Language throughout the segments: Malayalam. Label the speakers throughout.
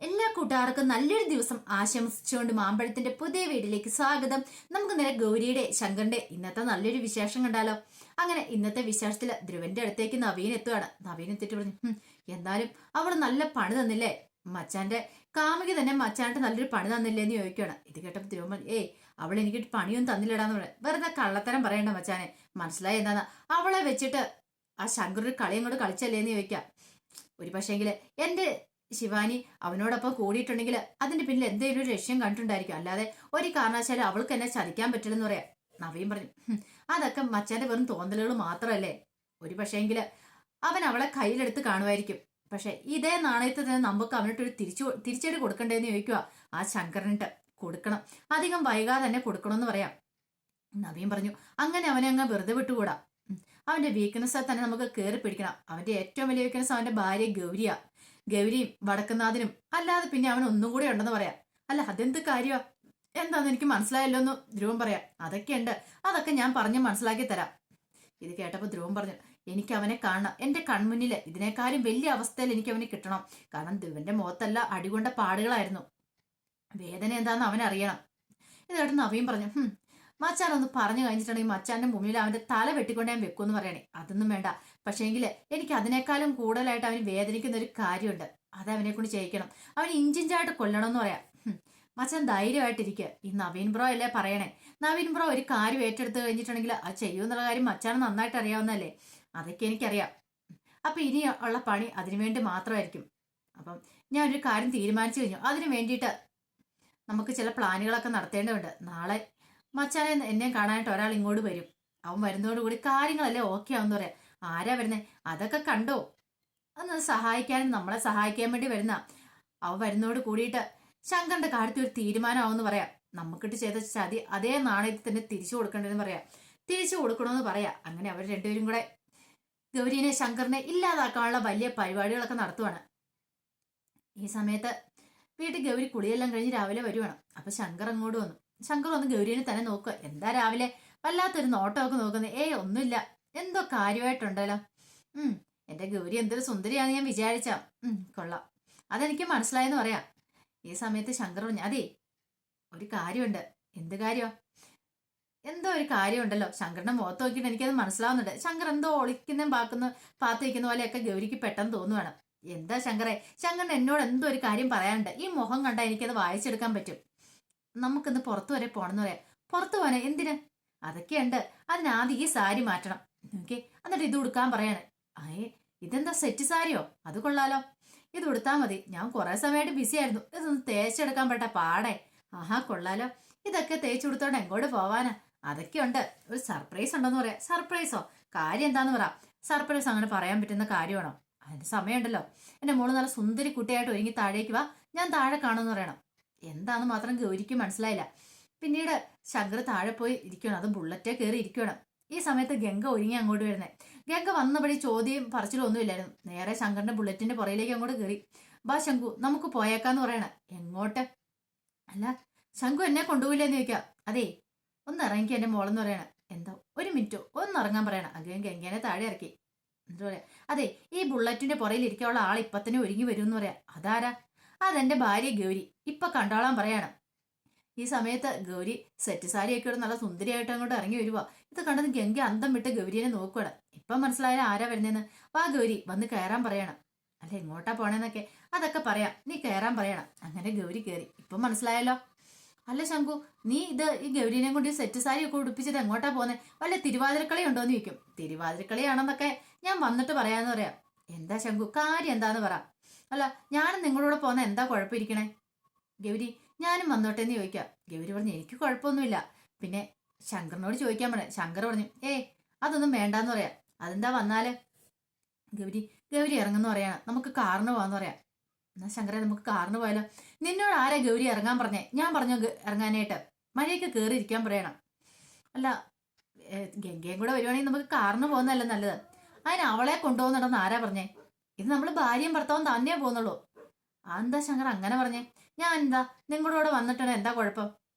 Speaker 1: എല്ലാ കൂട്ടുകാർക്കും നല്ലൊരു ദിവസം ആശംസിച്ചുകൊണ്ട് മാമ്പഴത്തിന്റെ പുതിയ വീട്ടിലേക്ക് സ്വാഗതം. നമുക്ക് നേരെ ഗൗരിയുടെ ശങ്കറിന്റെ ഇന്നത്തെ നല്ലൊരു വിശേഷം കണ്ടാലോ. അങ്ങനെ ഇന്നത്തെ വിശേഷത്തില് ധ്രുവന്റെ അടുത്തേക്ക് നവീൻ എത്തുകയാണ്. നവീൻ എത്തിയിട്ട് പറഞ്ഞു, എന്നാലും അവള് നല്ല പണി തന്നില്ലേ, മച്ചാന്റെ കാമുകി തന്നെ മച്ചാന്റെ നല്ലൊരു പണി തന്നില്ലേ എന്ന് ചോദിക്കുകയാണ്. ഇത് കേട്ടപ്പോ ധ്രുവൻ അവൾ എനിക്ക് പണിയൊന്നും തന്നില്ലടാന്ന് പറയാം. വെറുതെ കള്ളത്തരം പറയണ്ട മച്ചാനെ, മനസ്സിലായി എന്താന്ന്. അവളെ വെച്ചിട്ട് ആ ശങ്കർ ഒരു കളി അങ്ങോട്ട് കളിച്ചല്ലേ എന്ന് ചോദിക്കാം. ഒരു പക്ഷേങ്കില് എന്റെ ശിവാനി അവനോടൊപ്പം കൂടിയിട്ടുണ്ടെങ്കിൽ അതിന്റെ പിന്നിൽ എന്തെങ്കിലും ഒരു ലക്ഷ്യം കണ്ടിട്ടുണ്ടായിരിക്കും, അല്ലാതെ ഒരു കാരണവശാലും അവൾക്ക് എന്നെ ചതിക്കാൻ പറ്റില്ലെന്ന് പറയാം. നവീൻ പറഞ്ഞു, അതൊക്കെ മച്ചാന്റെ വെറും തോന്നലുകൾ മാത്രമല്ലേ. ഒരു പക്ഷേങ്കില് അവൻ അവളെ കയ്യിലെടുത്ത് കാണുമായിരിക്കും. പക്ഷെ ഇതേ നാണയത്തിൽ തന്നെ നമുക്ക് അവനിട്ടൊരു തിരിച്ചടി കൊടുക്കണ്ടേന്ന് ചോദിക്കുക. ആ ശങ്കരനിട്ട് കൊടുക്കണം, അധികം വൈകാതെ തന്നെ കൊടുക്കണമെന്ന് പറയാം. നവീൻ പറഞ്ഞു, അങ്ങനെ അവനെ അങ്ങ് വെറുതെ വിട്ടുകൂടാ. അവന്റെ വീക്ക്നെസ് തന്നെ നമുക്ക് കയറി പിടിക്കണം. അവന്റെ ഏറ്റവും വലിയ വീക്ക്നെസ് അവന്റെ ഭാര്യ ഗൗരിയാ. ഗൗരിയും വടക്കുന്നാഥനും, അല്ലാതെ പിന്നെ അവൻ ഒന്നും കൂടെ ഉണ്ടെന്ന് പറയാം. അല്ല അതെന്ത് കാര്യമാ, എന്താന്ന് എനിക്ക് മനസ്സിലായല്ലോ എന്ന് ധ്രുവൻ പറയാം. അതൊക്കെയുണ്ട്, അതൊക്കെ ഞാൻ പറഞ്ഞ് മനസ്സിലാക്കി തരാം. ഇത് കേട്ടപ്പോൾ ധ്രുവൻ പറഞ്ഞു, എനിക്ക് അവനെ കാണണം, എന്റെ കൺമുന്നിൽ ഇതിനേക്കാളും വലിയ അവസ്ഥയിൽ എനിക്ക് അവനെ കിട്ടണം. കാരണം ധ്രുവന്റെ മുഖത്തല്ല അടികൊണ്ട പാടുകളായിരുന്നു. വേദന എന്താന്ന് അവനറിയണം. ഇത് കേട്ട് നവീൻ പറഞ്ഞു, മച്ചാൻ ഒന്ന് പറഞ്ഞു കഴിഞ്ഞിട്ടുണ്ടെങ്കിൽ മച്ചാന്റെ മുന്നിൽ അവന്റെ തല വെട്ടിക്കൊണ്ട് ഞാൻ വെക്കുമെന്ന് പറയണേ. അതൊന്നും വേണ്ട, പക്ഷേങ്കിൽ എനിക്ക് അതിനേക്കാളും കൂടുതലായിട്ട് അവന് വേദനിക്കുന്ന ഒരു കാര്യമുണ്ട്, അത് അവനെ കൊണ്ട് ചെയ്യിക്കണം. അവന് ഇഞ്ചിഞ്ചായിട്ട് കൊല്ലണമെന്ന് പറയാം. മച്ചാൻ ധൈര്യമായിട്ടിരിക്കുക. ഈ നവീൻ ബ്രോ അല്ലേ പറയണേ. നവീൻ ബ്രോ ഒരു കാര്യം ഏറ്റെടുത്ത് കഴിഞ്ഞിട്ടുണ്ടെങ്കിൽ അത് ചെയ്യുമെന്നുള്ള കാര്യം മച്ചാൻ നന്നായിട്ട് അറിയാവുന്നല്ലേ. അതൊക്കെ എനിക്കറിയാം. അപ്പൊ ഇനി ഉള്ള പണി അതിനുവേണ്ടി മാത്രമായിരിക്കും. അപ്പം ഞാൻ ഒരു കാര്യം തീരുമാനിച്ചു കഴിഞ്ഞു. അതിനു വേണ്ടിയിട്ട് നമുക്ക് ചില പ്ലാനുകളൊക്കെ നടത്തേണ്ടതുണ്ട്. നാളെ മച്ചാനെ എന്നെ കാണാനായിട്ട് ഒരാൾ ഇങ്ങോട്ട് വരും. അവൻ വരുന്നതോടുകൂടി കാര്യങ്ങളല്ലേ ഓക്കെ ആവുന്ന പറയാം. ആരാ വരുന്നേ, അതൊക്കെ കണ്ടോ, അന്ന് സഹായിക്കാനും നമ്മളെ സഹായിക്കാൻ വേണ്ടി വരുന്ന. അവൻ വരുന്നതോട് കൂടിയിട്ട് ശങ്കറിന്റെ കാര്യത്തിൽ ഒരു തീരുമാനമാവെന്ന് പറയാം. നമുക്കിട്ട് ചെയ്ത ചതി അതേ നാണയത്തിൽ തന്നെ തിരിച്ചു കൊടുക്കേണ്ടതെന്ന് പറയാം. തിരിച്ചു കൊടുക്കണമെന്ന് പറയാം. അങ്ങനെ അവർ രണ്ടുപേരും കൂടെ ഗൗരീനെ ശങ്കറിനെ ഇല്ലാതാക്കാനുള്ള വലിയ പരിപാടികളൊക്കെ നടത്തുവാണ്. ഈ സമയത്ത് വീട്ടിൽ ഗൗരി കുളിയെല്ലാം കഴിഞ്ഞ് രാവിലെ വരുവാണ്. അപ്പൊ ശങ്കർ അങ്ങോട്ട് വന്നു. ശങ്കർ വന്ന് ഗൗരീനെ തന്നെ നോക്കുക. എന്താ രാവിലെ വല്ലാത്തൊരു നോട്ടമൊക്കെ നോക്കുന്നത്? ഒന്നുമില്ല, എന്തോ കാര്യമായിട്ടുണ്ടല്ലോ. എന്റെ ഗൗരി എന്തൊരു സുന്ദരിയാന്ന് ഞാൻ വിചാരിച്ചാ. കൊള്ളാം, അതെനിക്ക് മനസ്സിലായെന്ന് പറയാം. ഈ സമയത്ത് ശങ്കർ പറഞ്ഞു, അതേ ഒരു കാര്യമുണ്ട്. എന്ത് കാര്യമാ? എന്തോ ഒരു കാര്യമുണ്ടല്ലോ. ശങ്കറിന്റെ മുഖത്ത് നോക്കിയിട്ട് എനിക്കത് മനസ്സിലാവുന്നുണ്ട്. ശങ്കർ എന്തോ ഒളിക്കുന്ന പാത്ത് വയ്ക്കുന്ന പോലെയൊക്കെ ഗൗരിക്ക് പെട്ടെന്ന് തോന്നുവാണ്. എന്താ ശങ്കറെ? ശങ്കറിന് എന്നോട് എന്തോ ഒരു കാര്യം പറയാനുണ്ട്. ഈ മുഖം കണ്ടാൽ എനിക്കത് വായിച്ചെടുക്കാൻ പറ്റും. നമുക്കിന്ന് പുറത്തു വരെ പോണെന്ന് പറയാം. പുറത്തു പോനെ എന്തിന്? അതൊക്കെയുണ്ട്, അതിനാദ്യം ഈ സാരി മാറ്റണം. ഓക്കെ, എന്നിട്ട് ഇത് ഉടുക്കാൻ പറയാണ്. ഇതെന്താ സെറ്റ് സാരിയോ? അത് കൊള്ളാലോ, ഇത് ഉടുത്താൽ മതി. ഞാൻ കുറെ സമയമായിട്ട് ബിസി ആയിരുന്നു, ഇതൊന്ന് തേച്ചെടുക്കാൻ പെട്ട പാടേ. ആഹാ കൊള്ളാലോ, ഇതൊക്കെ തേച്ചു കൊടുത്തോണ്ട് എങ്ങോട്ട് പോവാനാ? അതൊക്കെയുണ്ട്, ഒരു സർപ്രൈസ് ഉണ്ടെന്ന് പറയാം. സർപ്രൈസോ? കാര്യം എന്താന്ന് പറ. സർപ്രൈസ് അങ്ങനെ പറയാൻ പറ്റുന്ന കാര്യമാണോ? അതിന് സമയമുണ്ടല്ലോ. എന്റെ മോള് നല്ല സുന്ദരി കുട്ടിയായിട്ട് ഒരുങ്ങി താഴേക്ക് വാ, ഞാൻ താഴെ കാണുമെന്ന് പറയണം. എന്താന്ന് മാത്രം ഗൗരിക്ക് മനസ്സിലായില്ല. പിന്നീട് ശങ്കർ താഴെ പോയി ഇരിക്കണം. അത് ബുള്ളറ്റേ കയറി ഇരിക്കണം. ഈ സമയത്ത് ഗംഗ ഒരുങ്ങി അങ്ങോട്ട് വരുന്നേ. ഗംഗ വന്നപടി ചോദ്യം പറച്ചിലും ഒന്നുമില്ലായിരുന്നു. നേരെ ശങ്കറിന്റെ ബുള്ളറ്റിന്റെ പുറയിലേക്ക് അങ്ങോട്ട് കയറി. ബാ ശങ്കു, നമുക്ക് പോയേക്കാന്ന് പറയണ. എങ്ങോട്ട്? അല്ല ശങ്കു എന്നെ കൊണ്ടുപോയില്ലെന്ന് ചോദിക്കാം. അതേ ഒന്ന് ഇറങ്ങിക്ക് എന്റെ മോളെന്ന് പറയണ. എന്താ ഒരു മിനിറ്റോ, ഒന്ന് ഇറങ്ങാൻ പറയണ. അദ്ദേഹം ഗംഗേനെ താഴെ ഇറക്കി. എന്താ പറയാ, അതെ ഈ ബുള്ളറ്റിന്റെ പുറയിൽ ഇരിക്കാനുള്ള ആൾ ഇപ്പൊ തന്നെ ഒരുങ്ങി വരും എന്ന് പറയാം. അതാരാ? അതെന്റെ ഭാര്യ ഗൗരി, ഇപ്പൊ കണ്ടോളാൻ പറയാണ്. ഈ സമയത്ത് ഗൗരി സെറ്റ് സാരിയൊക്കെ നല്ല സുന്ദരിയായിട്ട് അങ്ങോട്ട് ഇറങ്ങി വരുവാ. ഇത് കണ്ടത് ഗംഗ അന്തം വിട്ട് ഗൗരിയെ നോക്കുകയാണ്. ഇപ്പൊ മനസ്സിലായാലും ആരാ വരുന്നതെന്ന്. വാ ഗൗരി, വന്ന് കയറാൻ പറയണം. അല്ല എങ്ങോട്ടാ പോണേന്നൊക്കെ അതൊക്കെ പറയാം, നീ കയറാൻ പറയണം. അങ്ങനെ ഗൗരി കയറി. ഇപ്പൊ മനസ്സിലായല്ലോ. അല്ല ശങ്കു, നീ ഈ ഗൗരീനെ കൊണ്ട് ഈ സെറ്റ് സാരി ഒക്കെ ഉടുപ്പിച്ചത് എങ്ങോട്ടാ പോന്നെ? വല്ല തിരുവാതിരക്കളി ഉണ്ടോന്ന് ചോദിക്കും. തിരുവാതിരക്കളിയാണെന്നൊക്കെ ഞാൻ വന്നിട്ട് പറയാന്ന് പറയാം. എന്താ ശങ്കു, കാര്യം എന്താന്ന് പറ. അല്ല ഞാനും നിങ്ങളോട് പോന്ന എന്താ കുഴപ്പമിരിക്കണേ? ഗൗരി, ഞാനും വന്നോട്ടെ എന്ന് ചോദിക്കാം. ഗൗരി പറഞ്ഞു, എനിക്ക് കുഴപ്പമൊന്നുമില്ല. പിന്നെ ശങ്കറിനോട് ചോദിക്കാൻ പറയാം. ശങ്കർ പറഞ്ഞു, അതൊന്നും വേണ്ടാന്ന് പറയാം. അതെന്താ വന്നാല്? ഗൗരി ഇറങ്ങുന്നു പറയാണ്. നമുക്ക് കാറിന് പോവാന്ന് പറയാം. എന്നാ ശങ്കരെ നമുക്ക് കാറിന് പോയാലോ? നിന്നോട് ആരാ ഗൗരി ഇറങ്ങാൻ പറഞ്ഞേ? ഞാൻ പറഞ്ഞു ഇറങ്ങാനായിട്ട്. മഴയൊക്കെ കയറി ഇരിക്കാൻ പറയണം. അല്ല ഗംഗയും കൂടെ വരുവാണെങ്കിൽ നമുക്ക് കാറിന് പോകുന്നതല്ല നല്ലത്. അതിന് അവളെ കൊണ്ടുപോകുന്നുണ്ടെന്ന് ആരാ പറഞ്ഞേ? ഇത് നമ്മൾ ഭാര്യയും ഭർത്താവും തന്നെ പോകുന്നുള്ളൂ. എന്താ ശങ്കർ അങ്ങനെ പറഞ്ഞേ? ഞാൻ എന്താ നിങ്ങളോട് വന്നിട്ടുണ്ട്, എന്താ കുഴപ്പം?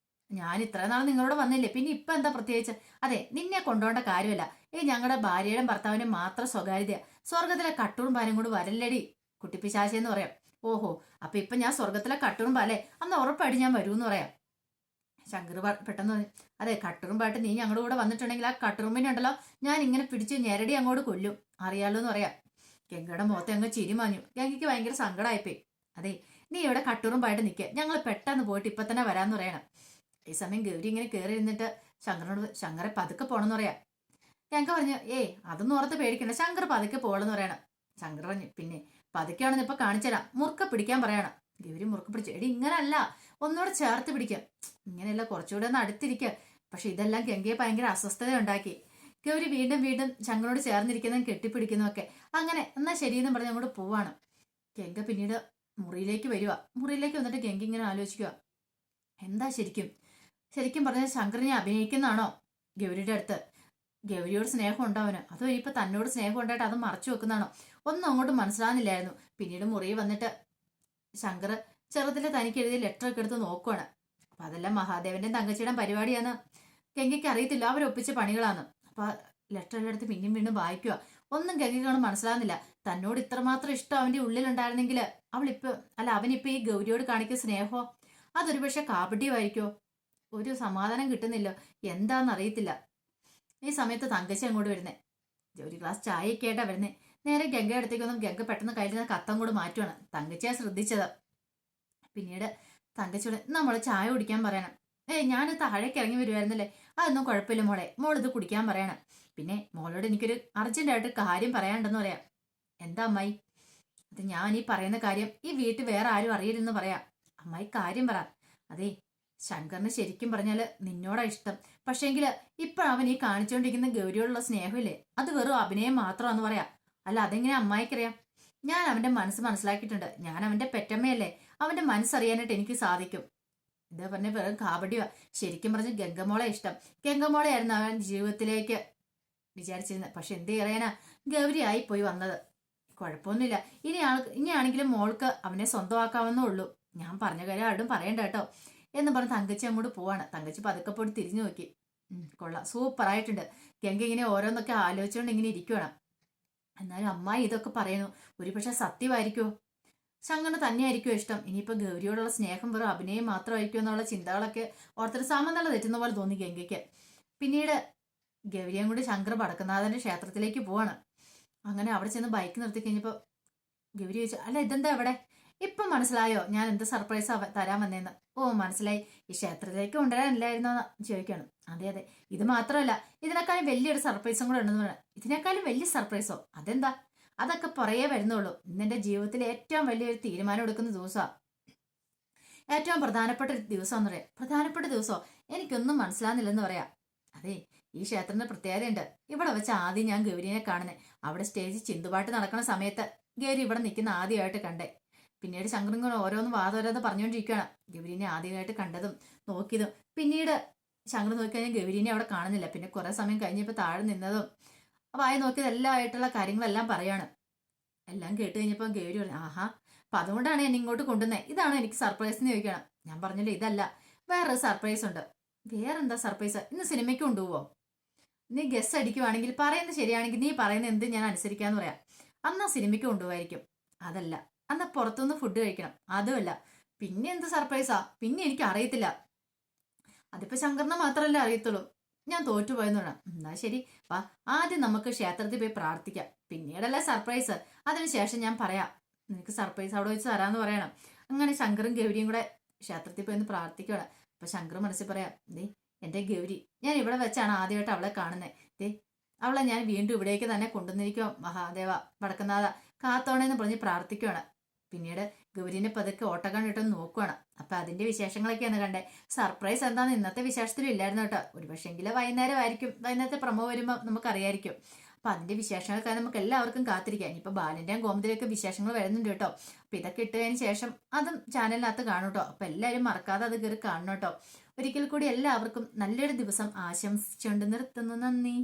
Speaker 1: ഞാൻ ഇത്ര നാൾ നിങ്ങളോട് വന്നില്ലേ, പിന്നെ ഇപ്പൊ എന്താ പ്രത്യേകിച്ച്? അതെ നിന്നെ കൊണ്ടുപോകേണ്ട കാര്യമല്ല, ഞങ്ങളുടെ ഭാര്യയുടെയും ഭർത്താവിന്റെ മാത്രം സ്വകാര്യതയാ. സ്വർഗത്തിലെ കട്ടൂറും പാനും കൂടി വരല്ലടി കുട്ടിപ്പിശാശെന്ന് പറയാം. ഓഹോ, അപ്പൊ ഇപ്പൊ ഞാൻ സ്വർഗത്തിലെ കട്ടുറുമ്പ അല്ലേ, അന്ന് ഉറപ്പായിട്ട് ഞാൻ വരൂന്ന് പറയാം. ശങ്കർ പെട്ടെന്ന് പറഞ്ഞു, അതെ കട്ടുറുമ്പായിട്ട് നീ ഞങ്ങളുടെ കൂടെ വന്നിട്ടുണ്ടെങ്കിൽ ആ കട്ടുറുമ്പിനെ ഉണ്ടല്ലോ ഞാൻ ഇങ്ങനെ പിടിച്ച് ഞെരടി അങ്ങോട്ട് കൊല്ലും, അറിയാലോ എന്ന് പറയാം. ഗംഗയുടെ മുഖത്തെ അങ്ങ് ചിരിമാഞ്ഞു. ഗംഗയ്ക്ക് ഭയങ്കര സങ്കടമായിപ്പോയി. അതെ, നീ ഇവിടെ കട്ടുറുമ്പായിട്ട് നിൽക്കുക, ഞങ്ങൾ പെട്ടെന്ന് പോയിട്ട് ഇപ്പൊ തന്നെ വരാന്ന് പറയണം. ഈ സമയം ഗൗരി ഇങ്ങനെ കയറി ഇരുന്നിട്ട് ശങ്കറിനോട് ശങ്കറെ പതുക്കെ പോണെന്ന് പറയാം. ഗംഗ പറഞ്ഞു, ഏയ് അതൊന്നും ഓർത്ത് പേടിക്കണ്ട, ശങ്കർ പതുക്കെ പോളെന്ന് പറയണം. ശങ്കർ പറഞ്ഞു, പിന്നെ പതുക്കെയാണെന്ന് ഇപ്പൊ കാണിച്ചുതരാം, മുറുക്ക പിടിക്കാൻ പറയണം. ഗൗരി മുറുക്ക പിടിച്ചു. എടി ഇങ്ങനല്ല, ഒന്നുകൂടെ ചേർത്ത് പിടിക്കാം, ഇങ്ങനെയല്ല കുറച്ചുകൂടെ ഒന്ന് അടുത്തിരിക്കുക. പക്ഷെ ഇതെല്ലാം ഗംഗയെ ഭയങ്കര അസ്വസ്ഥത ഉണ്ടാക്കി. ഗൗരി വീണ്ടും വീണ്ടും ശങ്കറിനോട് ചേർന്നിരിക്കുന്നതും കെട്ടിപ്പിടിക്കുന്നതൊക്കെ. അങ്ങനെ എന്നാ ശരിയെന്നും പറഞ്ഞ് അങ്ങോട്ട് പോവാണ്. ഗംഗ പിന്നീട് മുറിയിലേക്ക് വരിക. മുറിയിലേക്ക് വന്നിട്ട് ഗംഗ ഇങ്ങനെ ആലോചിക്കുക, എന്താ ശരിക്കും ശരിക്കും പറഞ്ഞാൽ ശങ്കറിനെ അഭിനയിക്കുന്നതാണോ ഗൗരിയുടെ അടുത്ത്? ഗൗരിയോട് സ്നേഹം ഉണ്ടാവന്, അതോ ഇനിയിപ്പോ തന്നോട് സ്നേഹം ഉണ്ടായിട്ട് അത് മറച്ചു വെക്കുന്നതാണോ? ഒന്നും അങ്ങോട്ട് മനസ്സിലാകുന്നില്ലായിരുന്നു. പിന്നീട് മുറിയിൽ വന്നിട്ട് ശങ്കർ ചെറുതിലെ തനിക്ക് എഴുതിയ ലെറ്റർ ഒക്കെ എടുത്ത് നോക്കുവാണ്. അപ്പൊ അതെല്ലാം മഹാദേവന്റെ തങ്കച്ചിയുടെ പരിപാടിയാണ്. ഗംഗയ്ക്ക് അറിയത്തില്ല, അവരൊപ്പിച്ച പണികളാണ്. അപ്പൊ ലെറ്റർ എല്ലാം എടുത്ത് പിന്നെയും വീണ്ടും വായിക്കുക. ഒന്നും ഗംഗയ്ക്കാണ് മനസ്സിലാകുന്നില്ല. തന്നോട് ഇത്രമാത്രം ഇഷ്ടം അവന്റെ ഉള്ളിലുണ്ടായിരുന്നെങ്കിൽ അവനിപ്പോ ഈ ഗൗരിയോട് കാണിക്കുന്ന സ്നേഹമോ അതൊരു പക്ഷെ കാപട്യമായിരിക്കോ? ഒരു സമാധാനം കിട്ടുന്നില്ല, എന്താണെന്നറിയത്തില്ല. ഈ സമയത്ത് തങ്കച്ചി അങ്ങോട്ട് വരുന്നേ, ഒരു ഗ്ലാസ് ചായയൊക്കെ ആയിട്ടാ വരുന്നേ. നേരെ ഗംഗയുടെ അടുത്തേക്കൊന്നും ഗംഗ പെട്ടെന്ന് കയ്യിൽ കത്തം കൂടെ മാറ്റുവാണ്. തങ്കച്ചിയാ ശ്രദ്ധിച്ചത്. പിന്നീട് തങ്കച്ചിയോട് നമ്മൾ ചായ കുടിക്കാൻ പറയണം. ഞാൻ താഴേക്ക് ഇറങ്ങി വരുമായിരുന്നല്ലേ, അതൊന്നും കുഴപ്പമില്ല മോളെ, മോൾ ഇത് കുടിക്കാൻ പറയണം. പിന്നെ മോളോട് എനിക്കൊരു അർജന്റായിട്ട് കാര്യം പറയാനുണ്ടെന്ന് പറയാം. എന്താ അമ്മായി? അത് ഞാൻ ഈ പറയുന്ന കാര്യം ഈ വീട്ടിൽ വേറെ ആരും അറിയില്ലെന്ന് പറയാം. അമ്മായി കാര്യം പറ. അതെ, ശങ്കറിന് ശരിക്കും പറഞ്ഞാല് നിന്നോടാ ഇഷ്ടം. പക്ഷേങ്കില് ഇപ്പൊ അവൻ ഈ കാണിച്ചുകൊണ്ടിരിക്കുന്ന ഗൗരിയോടുള്ള സ്നേഹമില്ലേ, അത് വെറും അഭിനയം മാത്രമാന്ന് പറയാം. അല്ല അതെങ്ങനെ അമ്മായിക്കറിയാം? ഞാൻ അവന്റെ മനസ്സ് മനസ്സിലാക്കിയിട്ടുണ്ട്. ഞാൻ അവന്റെ പെറ്റമ്മയല്ലേ, അവന്റെ മനസ്സറിയാനായിട്ട് എനിക്ക് സാധിക്കും. ഇത് പറഞ്ഞ വെറും കാപട്യമാ. ശരിക്കും പറഞ്ഞ ഗംഗമോളെ ഇഷ്ടം. ഗംഗമോളെ ആയിരുന്നു അവൻ ജീവിതത്തിലേക്ക് വിചാരിച്ചിരുന്നത്. പക്ഷെ എന്ത് പറയാനാ, ഗൗരി ആയി പോയി വന്നത്. കുഴപ്പമൊന്നുമില്ല, ഇനിയാണെങ്കിലും മോൾക്ക് അവനെ സ്വന്തമാക്കാവുന്നേ ഉള്ളൂ. ഞാൻ പറഞ്ഞ കാര്യം ആരും പറയണ്ട കേട്ടോ എന്ന് പറഞ്ഞ് തങ്കച്ചി അങ്ങോട്ട് പോവാണ്. തങ്കച്ചി പതുക്കെ പോയി തിരിഞ്ഞു നോക്കി. കൊള്ളാം, സൂപ്പർ ആയിട്ടുണ്ട്. ഗംഗ ഇങ്ങനെ ഓരോന്നൊക്കെ ആലോചിച്ചുകൊണ്ട് ഇങ്ങനെ ഇരിക്കുവാണ്. എന്നാലും അമ്മായി ഇതൊക്കെ പറയുന്നു, ഒരുപക്ഷെ സത്യമായിരിക്കുമോ? ശങ്കറിന് തന്നെയായിരിക്കുമോ ഇഷ്ടം? ഇനിയിപ്പോ ഗൗരിയോടുള്ള സ്നേഹം വെറും അഭിനയം മാത്രമായിരിക്കും എന്നുള്ള ചിന്തകളൊക്കെ ഓർത്തിട്ട് സമനില തെറ്റുന്ന പോലെ തോന്നി ഗംഗയ്ക്ക്. പിന്നീട് ഗൗരിയും കൂടി ശങ്കർ വടക്കുന്നാഥന്റെ ക്ഷേത്രത്തിലേക്ക് പോവാണ്. അങ്ങനെ അവിടെ ചെന്ന് ബൈക്ക് നിർത്തി കഴിഞ്ഞപ്പോ ഗൗരി ചോദിച്ചു, അല്ല ഇതെന്താ ഇവിടെ? ഇപ്പൊ മനസ്സിലായോ ഞാൻ എന്ത് സർപ്രൈസ് തരാൻ വന്നേന്ന്? ഓ മനസ്സിലായി, ഈ ക്ഷേത്രത്തിലേക്ക് കൊണ്ടുവരാനില്ലായിരുന്നോ ചോദിക്കണം. അതെ അതെ, ഇത് മാത്രമല്ല ഇതിനേക്കാളും വലിയൊരു സർപ്രൈസും കൂടെ ഉണ്ടെന്ന് പറയാം. ഇതിനേക്കാളും വലിയ സർപ്രൈസോ? അതെന്താ? അതൊക്കെ പറയേ വരുന്നുള്ളൂ. ഇന്നെന്റെ ജീവിതത്തിലെ ഏറ്റവും വലിയൊരു തീരുമാനം എടുക്കുന്ന ദിവസമാണ്. ഏറ്റവും പ്രധാനപ്പെട്ട ഒരു ദിവസം എന്ന് പറയാം. പ്രധാനപ്പെട്ട ദിവസമോ? എനിക്കൊന്നും മനസ്സിലാകുന്നില്ലെന്ന് പറയാം. അതെ, ഈ ക്ഷേത്രത്തിന്റെ പ്രത്യേകതയുണ്ട്. ഇവിടെ വെച്ച് ആദ്യം ഞാൻ ഗൗരിനെ കാണുന്നേ. അവിടെ സ്റ്റേജിൽ ചിന്തുപാട്ട് നടക്കുന്ന സമയത്ത് ഗൗരി ഇവിടെ നിൽക്കുന്ന ആദ്യമായിട്ട് കണ്ടേ. പിന്നീട് ശങ്കറിങ്ങനെ ഓരോന്ന് വാദോരോന്ന് പറഞ്ഞുകൊണ്ടിരിക്കുകയാണ്. ഗൗരിനെ ആദ്യമായിട്ട് കണ്ടതും നോക്കിയതും. പിന്നീട് ശങ്കർ നോക്കിക്കഴിഞ്ഞാൽ ഗൗരിനെ അവിടെ കാണുന്നില്ല. പിന്നെ കുറെ സമയം കഴിഞ്ഞപ്പോൾ താഴെ നിന്നതും വായി നോക്കിയത് എല്ലാം ആയിട്ടുള്ള കാര്യങ്ങളെല്ലാം പറയാണ്. എല്ലാം കേട്ട് കഴിഞ്ഞപ്പോൾ ഗൗരി പറഞ്ഞു, ആഹാ, അപ്പൊ അതുകൊണ്ടാണ് എന്നെ ഇങ്ങോട്ട് കൊണ്ടുവന്നേ, ഇതാണ് എനിക്ക് സർപ്രൈസ് എന്ന് ചോദിക്കണം. ഞാൻ പറഞ്ഞില്ലേ ഇതല്ല, വേറൊരു സർപ്രൈസ് ഉണ്ട്. വേറെന്താ സർപ്രൈസ്? ഇന്ന് സിനിമയ്ക്ക് കൊണ്ടുപോവോ? നീ ഗസ് അടിക്കുവാണെങ്കിൽ പറയുന്നത് ശരിയാണെങ്കിൽ നീ പറയുന്നത് എന്ത് ഞാൻ അനുസരിക്കാന്ന് പറയാം. അന്നാ സിനിമയ്ക്ക് കൊണ്ടുപോവായിരിക്കും. അതല്ല, അന്ന് പുറത്തുനിന്ന് ഫുഡ് കഴിക്കണം. അതുമല്ല, പിന്നെ എന്ത് സർപ്രൈസാ? പിന്നെ എനിക്ക് അറിയത്തില്ല. അതിപ്പോ ശങ്കറിനെ മാത്രമല്ലേ അറിയത്തുള്ളൂ. ഞാൻ തോറ്റുപോയെന്ന് പറയാം. എന്നാ ശരി, വാ ആദ്യം നമുക്ക് ക്ഷേത്രത്തിൽ പോയി പ്രാർത്ഥിക്കാം, പിന്നീടല്ലേ സർപ്രൈസ്. അതിനുശേഷം ഞാൻ പറയാം, നിനക്ക് സർപ്രൈസ് അവിടെ വെച്ച് തരാന്ന് പറയണം. അങ്ങനെ ശങ്കറും ഗൗരിയും കൂടെ ക്ഷേത്രത്തിൽ പോയി പ്രാർത്ഥിക്കുകയാണ്. അപ്പൊ ശങ്കർ മനസ്സിൽ പറയാം, ദേ എന്റെ ഗൗരി, ഞാൻ ഇവിടെ വെച്ചാണ് ആദ്യമായിട്ട് അവളെ കാണുന്നത്. ദേ അവളെ ഞാൻ വീണ്ടും ഇവിടേക്ക് തന്നെ കൊണ്ടുവന്നിരിക്കുക. മഹാദേവ വടക്കുന്നാഥ കാത്തോണേന്ന് പറഞ്ഞ് പ്രാർത്ഥിക്കുകയാണ്. പിന്നീട് ഗൗരിനെ പതുക്കെ ഓട്ടക്കണ്ണിട്ടൊന്ന് നോക്കുവാണ്. അപ്പൊ അതിന്റെ വിശേഷങ്ങളൊക്കെയാണ് കണ്ടേ. സർപ്രൈസ് എന്താന്ന് ഇന്നത്തെ വിശേഷത്തിലും ഇല്ലായിരുന്നു കേട്ടോ. ഒരു പക്ഷേങ്കില് വൈകുന്നേരം ആയിരിക്കും, വൈകുന്നേരത്തെ പ്രമോ വരുമ്പോൾ നമുക്കറിയായിരിക്കും. അപ്പൊ അതിന്റെ വിശേഷങ്ങളൊക്കെ നമുക്ക് എല്ലാവർക്കും കാത്തിരിക്കാം. ഇനിയിപ്പോ ബാലിന്റെയും ഗോമതിയിലൊക്കെ വിശേഷങ്ങൾ വരുന്നുണ്ട് കേട്ടോ. അപ്പൊ ഇതൊക്കെ ഇട്ടതിന് ശേഷം അതും ചാനലിനകത്ത് കാണും കേട്ടോ. അപ്പൊ എല്ലാവരും മറക്കാതെ അത് കയറി കാണണം കേട്ടോ. ഒരിക്കൽ കൂടി എല്ലാവർക്കും നല്ലൊരു ദിവസം ആശംസിച്ചുകൊണ്ട് നിർത്തുന്നു. നന്ദി.